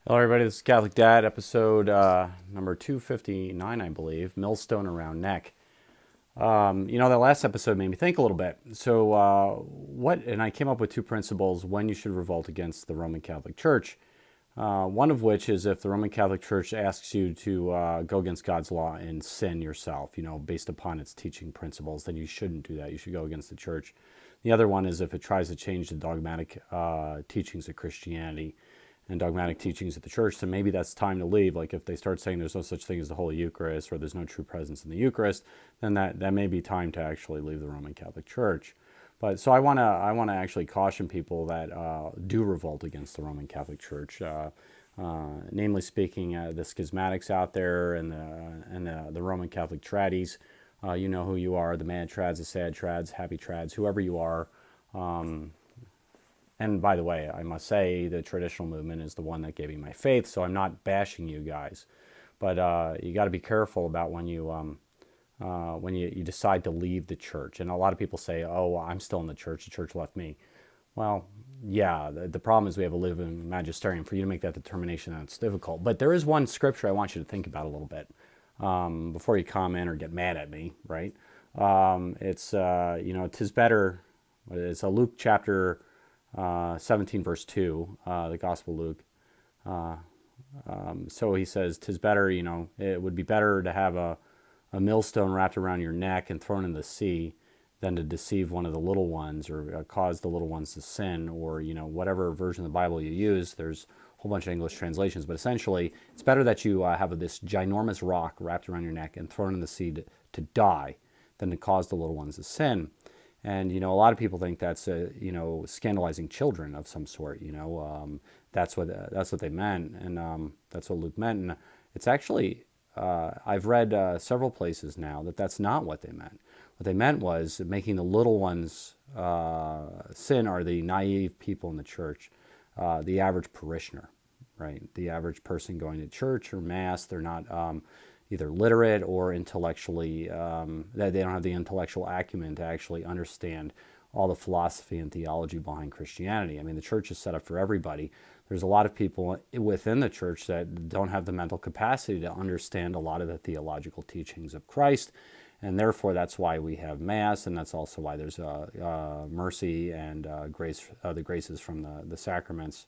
Hello, everybody. This is Catholic Dad, episode number 259, I believe. Millstone around neck. That last episode made me think a little bit. And I came up with two principles when you should revolt against the Roman Catholic Church. One of which is if the Roman Catholic Church asks you to go against God's law and sin yourself, based upon its teaching principles, then you shouldn't do that. You should go against the church. The other one is if it tries to change the dogmatic teachings of Christianity and dogmatic teachings of the church, then maybe that's time to leave. Like if they start saying there's no such thing as the Holy Eucharist or there's no true presence in the Eucharist, then that may be time to actually leave the Roman Catholic Church. But so I want to actually caution people that do revolt against the Roman Catholic Church, namely speaking, the schismatics out there and the Roman Catholic tradies. You know who you are: the mad trads, the sad trads, happy trads, whoever you are. And by the way, I must say the traditional movement is the one that gave me my faith, so I'm not bashing you guys. But you got to be careful about when you decide to leave the church. And a lot of people say, "Oh, I'm still in the church left me." Well, yeah, the problem is we have a living magisterium. For you to make that determination, that's difficult. But there is one scripture I want you to think about a little bit before you comment or get mad at me, right? Tis better. It's a Luke chapter 17, verse 2, the Gospel of Luke. So he says, "'Tis better, it would be better to have a millstone wrapped around your neck and thrown in the sea than to deceive one of the little ones or cause the little ones to sin," or whatever version of the Bible you use. There's a whole bunch of English translations, but essentially it's better that you have this ginormous rock wrapped around your neck and thrown in the sea to die than to cause the little ones to sin. And a lot of people think that's scandalizing children of some sort. That's what they meant, and that's what Luke meant. And it's actually I've read several places now that's not what they meant. What they meant was making the little ones sin are the naive people in the church, the average parishioner, right? The average person going to church or mass. They're not either literate or intellectually, that they don't have the intellectual acumen to actually understand all the philosophy and theology behind Christianity. I mean, the church is set up for everybody. There's a lot of people within the church that don't have the mental capacity to understand a lot of the theological teachings of Christ, and therefore that's why we have Mass, and that's also why there's mercy and grace, the graces from the sacraments,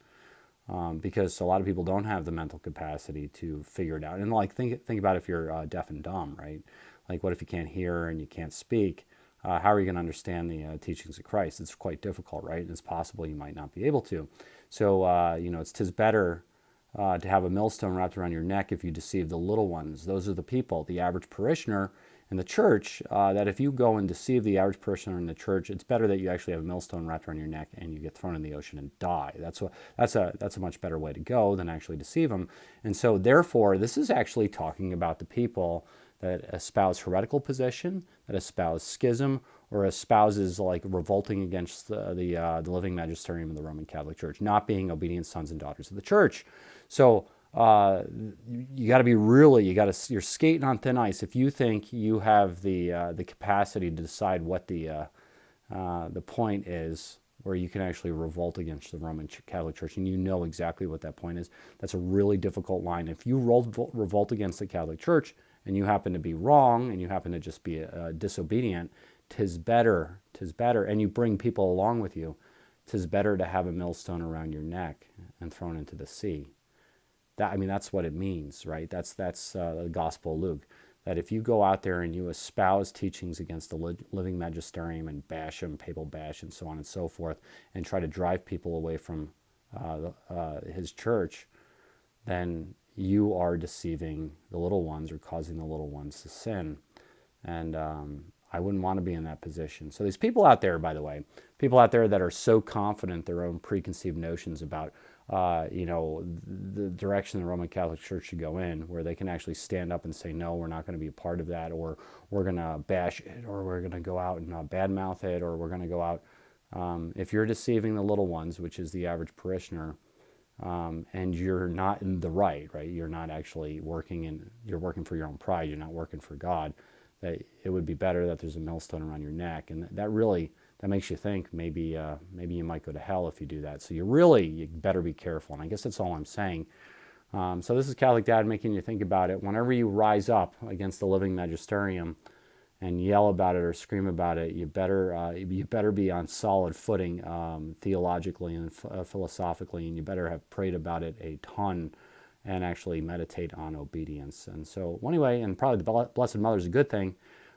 because a lot of people don't have the mental capacity to figure it out. And like think about if you're deaf and dumb, right? Like what if you can't hear and you can't speak? How are you going to understand the teachings of Christ? It's quite difficult, right? And it's possible you might not be able to. So tis better to have a millstone wrapped around your neck if you deceive the little ones. Those are the people, the average parishioner in the church, that if you go and deceive the average parishioner in the church, it's better that you actually have a millstone wrapped around your neck and you get thrown in the ocean and die. That's a much better way to go than actually deceive them. And so therefore, this is actually talking about the people that espouse heretical position, that espouse schism, or espouses like revolting against the living magisterium of the Roman Catholic Church, not being obedient sons and daughters of the church. So you got to be you're skating on thin ice if you think you have the capacity to decide what the point is, where you can actually revolt against the Roman Catholic Church, and you know exactly what that point is. That's a really difficult line. If you revolt against the Catholic Church and you happen to be wrong and you happen to just be disobedient, tis better, and you bring people along with you, tis better to have a millstone around your neck and thrown into the sea. That's what it means, right? That's the Gospel of Luke. That if you go out there and you espouse teachings against the living magisterium and bash them, papal bash, and so on and so forth, and try to drive people away from his church, then you are deceiving the little ones or causing the little ones to sin. And I wouldn't want to be in that position. So these people out there, by the way, people out there that are so confident their own preconceived notions about the direction the Roman Catholic Church should go in, where they can actually stand up and say, no, we're not going to be a part of that, or we're going to bash it, or we're going to go out and badmouth it, or we're going to go out. If you're deceiving the little ones, which is the average parishioner, and you're not in the right? You're not actually you're working for your own pride. You're not working for God. That it would be better that there's a millstone around your neck, and that makes you think maybe you might go to hell if you do that. So you better be careful. And I guess that's all I'm saying. So this is Catholic Dad making you think about it. Whenever you rise up against the living magisterium and yell about it or scream about it, you better be on solid footing theologically and philosophically, and you better have prayed about it a ton and actually meditate on obedience. And so, well, anyway, and probably the Blessed Mother is a good thing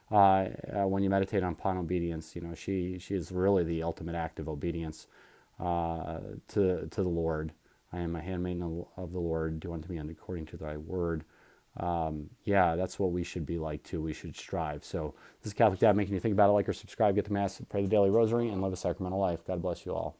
when you meditate upon obedience. You know, she is really the ultimate act of obedience to the Lord. I am a handmaiden of the Lord. Do unto me according to thy word. Yeah, that's what we should be like too. We should strive. So this is Catholic Dad making you think about it. Like or subscribe, get the Mass, pray the daily rosary, and live a sacramental life. God bless you all.